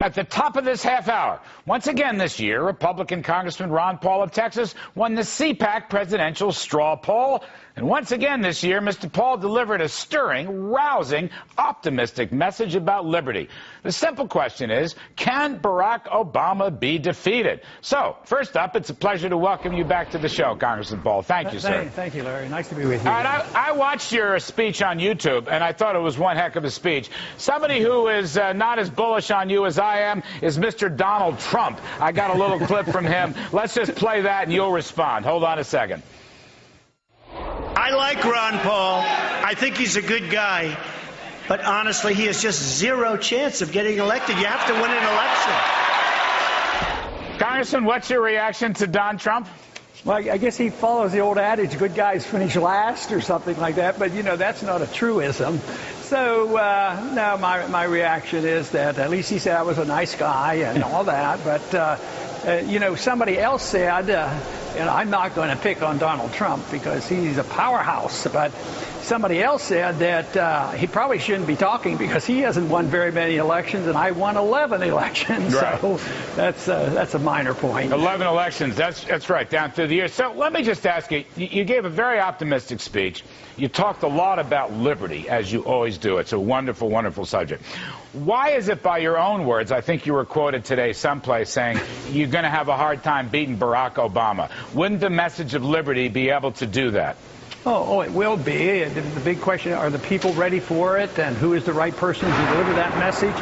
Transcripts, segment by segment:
At the top of this half hour, once again this year, Republican Congressman Ron Paul of Texas won the CPAC presidential straw poll. And once again this year, Mr. Paul delivered a stirring, rousing, optimistic message about liberty. The simple question is, can Barack Obama be defeated? So, first up, it's a pleasure to welcome you back to the show, Congressman Paul. Thank you, sir. Thank you, Larry. Nice to be with you. All right, I watched your speech on YouTube, and I thought it was one heck of a speech. Somebody who is not as bullish on you as I am is Mr. Donald Trump. I got a little clip from him. Let's just play that, and you'll respond. Hold on a second. I like Ron Paul. I think he's a good guy. But honestly, he has just zero chance of getting elected. You have to win an election. Congressman, what's your reaction to Don Trump? Well, I guess he follows the old adage, good guys finish last or something like that. But, you know, that's not a truism. So, no, my reaction is that at least he said I was a nice guy and all that. But, you know, somebody else said, and I'm not going to pick on Donald Trump because he's a powerhouse, but somebody else said that he probably shouldn't be talking because he hasn't won very many elections, and I won 11 elections. Right. So that's a minor point. 11 elections, that's right, down through the years. So let me just ask you, you gave a very optimistic speech. You talked a lot about liberty, as you always do. It's a wonderful, wonderful subject. Why is it, by your own words, I think you were quoted today someplace saying you're going to have a hard time beating Barack Obama? Wouldn't the message of liberty be able to do that? Oh, it will be. The big question, are the people ready for it, and who is the right person to deliver that message?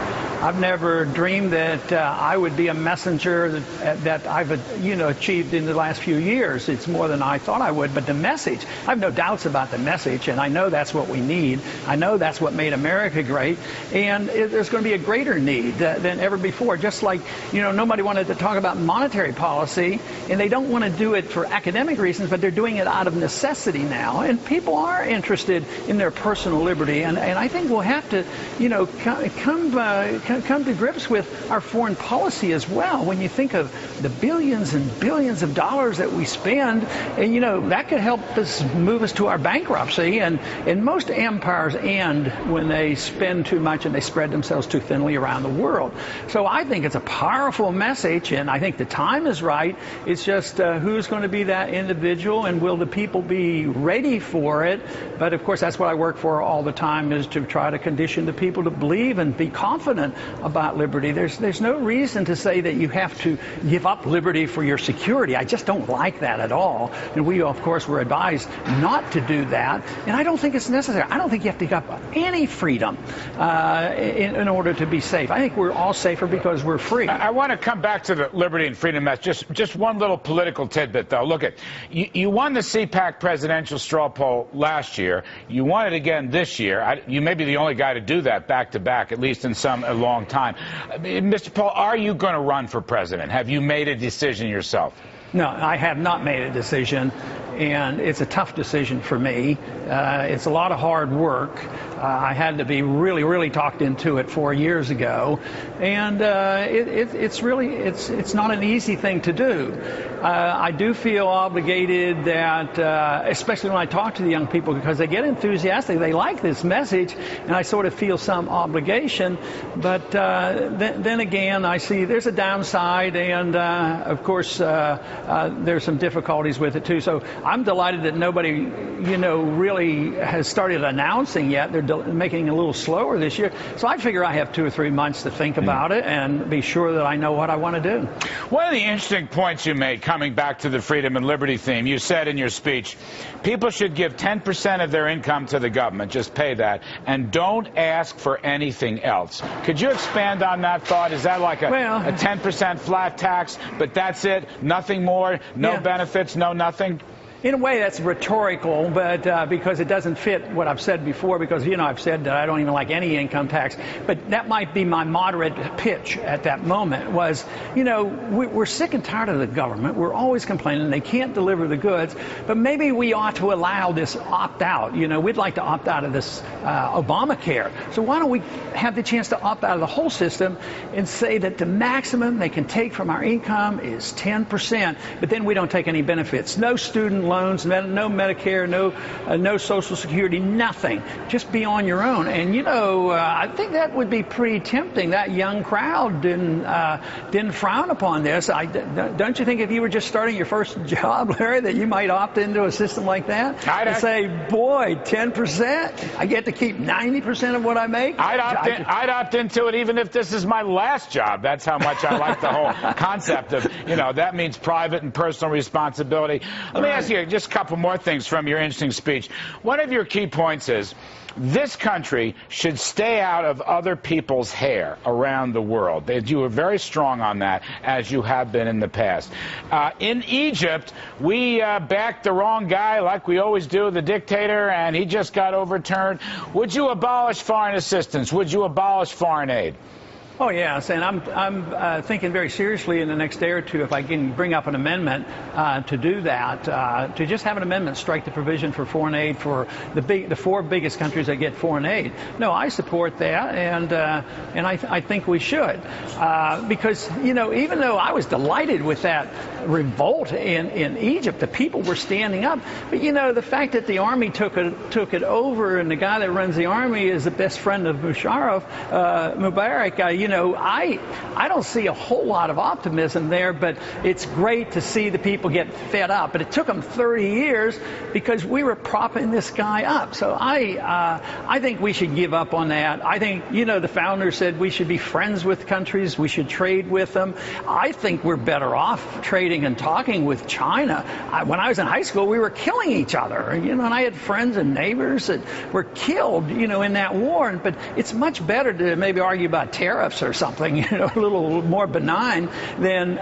I've never dreamed that I would be a messenger that I've achieved in the last few years. It's more than I thought I would, but the message, I have no doubts about the message, and I know that's what we need. I know that's what made America great, and there's going to be a greater need than ever before. Just like, you know, nobody wanted to talk about monetary policy, and they don't want to do it for academic reasons, but they're doing it out of necessity now. And people are interested in their personal liberty, and I think we'll have to, you know, come to grips with our foreign policy as well. When you think of the billions and billions of dollars that we spend, and you know that could help us move us to our bankruptcy. And most empires end when they spend too much and they spread themselves too thinly around the world. So I think it's a powerful message, and I think the time is right. It's just who's going to be that individual, and will the people be ready for it? But of course, that's what I work for all the time, is to try to condition the people to believe and be confident about liberty. There's no reason to say that you have to give up liberty for your security. I just don't like that at all. And we, of course, were advised not to do that. And I don't think it's necessary. I don't think you have to give up any freedom in order to be safe. I think we're all safer because we're free. I want to come back to the liberty and freedom message. Just one little political tidbit, though. Look, you won the CPAC presidential straw poll last year. You won it again this year. You may be the only guy to do that back-to-back, at least in a long time. Mr. Paul, are you going to run for president? Have you made a decision yourself? No, I have not made a decision, and it's a tough decision for me. It's a lot of hard work. I had to be really, really talked into it 4 years ago, and it's not an easy thing to do. I do feel obligated that, especially when I talk to the young people, because they get enthusiastic, they like this message, and I sort of feel some obligation. But then again, I see there's a downside, and of course, there's some difficulties with it too. So I'm delighted that nobody, you know, really has started announcing yet. They're making it a little slower this year. So I figure I have 2 or 3 months to think about it and be sure that I know what I want to do. One of the interesting points you made, coming back to the freedom and liberty theme, you said in your speech, people should give 10% of their income to the government, just pay that, and don't ask for anything else. Could you expand on that thought? Is that like a 10% flat tax, but that's it, nothing more, no benefits, no nothing? In a way, that's rhetorical, but because it doesn't fit what I've said before, because, you know, I've said that I don't even like any income tax. But that might be my moderate pitch at that moment was, you know, we're sick and tired of the government. We're always complaining they can't deliver the goods. But maybe we ought to allow this opt-out. You know, we'd like to opt out of this Obamacare. So why don't we have the chance to opt out of the whole system and say that the maximum they can take from our income is 10%, but then we don't take any benefits. No student loans, no Medicare, no Social Security, nothing. Just be on your own. And, you know, I think that would be pretty tempting. That young crowd didn't frown upon this. Don't you think if you were just starting your first job, Larry, that you might opt into a system like that? And say, boy, 10%? I get to keep 90% of what I make? I'd opt into it even if this is my last job. That's how much I like the whole concept of, you know, that means private and personal responsibility. Let me ask you just a couple more things from your interesting speech. One of your key points is this country should stay out of other people's hair around the world. You were very strong on that, as you have been in the past. In Egypt, we backed the wrong guy like we always do, the dictator, and he just got overturned. Would you abolish foreign assistance? Would you abolish foreign aid? Oh, yes, and I'm thinking very seriously in the next day or two if I can bring up an amendment to do that, to just have an amendment strike the provision for foreign aid for the four biggest countries that get foreign aid. No, I support that, and I think we should, because, you know, even though I was delighted with that revolt in Egypt, the people were standing up, but, you know, the fact that the army took it over, and the guy that runs the army is the best friend of Mubarak, you know, I don't see a whole lot of optimism there, but it's great to see the people get fed up. But it took them 30 years because we were propping this guy up. So I think we should give up on that. I think, you know, the founder said we should be friends with countries, we should trade with them. I think we're better off trading and talking with China. When I was in high school, we were killing each other, you know, and I had friends and neighbors that were killed, you know, in that war. But it's much better to maybe argue about tariffs or something, you know, a little more benign than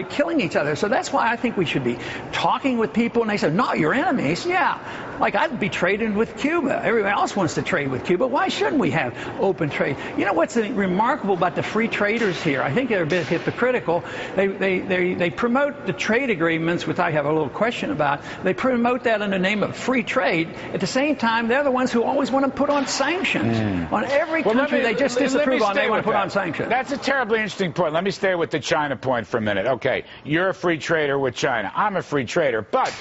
killing each other. So that's why I think we should be talking with people. And they said, not your enemies. Yeah, like I'd be trading with Cuba. Everyone else wants to trade with Cuba. Why shouldn't we have open trade? You know what's remarkable about the free traders here? I think they're a bit hypocritical. They promote the trade agreements, which I have a little question about. They promote that in the name of free trade. At the same time, they're the ones who always want to put on sanctions. On every country they just disapprove on, they want to put on sanctions. That's a terribly interesting point. Let me stay with the China point for a minute. Okay, you're a free trader with China. I'm a free trader. But,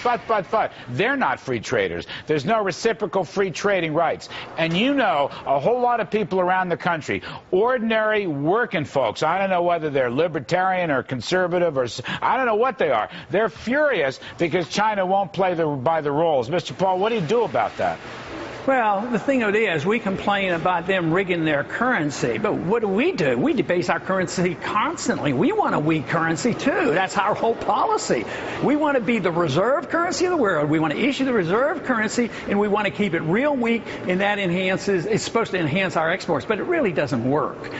they're not free traders. There's no reciprocal free trading rights. And you know a whole lot of people around the country, ordinary working folks, I don't know whether they're libertarian or conservative or I don't know what they are. They're furious because China won't play by the rules. Mr. Paul, what do you do about that? Well, the thing of it is, we complain about them rigging their currency, but what do? We debase our currency constantly. We want a weak currency, too. That's our whole policy. We want to be the reserve currency of the world. We want to issue the reserve currency, and we want to keep it real weak, and that it's supposed to enhance our exports, but it really doesn't work.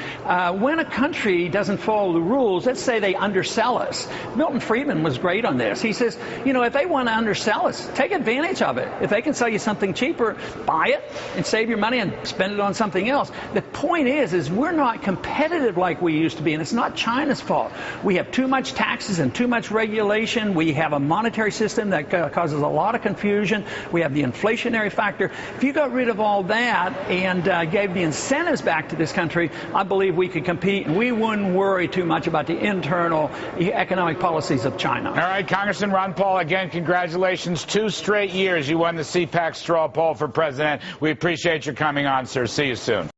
When a country doesn't follow the rules, let's say they undersell us. Milton Friedman was great on this. He says, you know, if they want to undersell us, take advantage of it. If they can sell you something cheaper, buy it and save your money and spend it on something else. The point is we're not competitive like we used to be, and it's not China's fault. We have too much taxes and too much regulation. We have a monetary system that causes a lot of confusion. We have the inflationary factor. If you got rid of all that and gave the incentives back to this country, I believe we could compete, and we wouldn't worry too much about the internal economic policies of China. All right, Congressman Ron Paul, again, congratulations. 2 straight years you won the CPAC straw poll for president. We appreciate your coming on, sir. See you soon.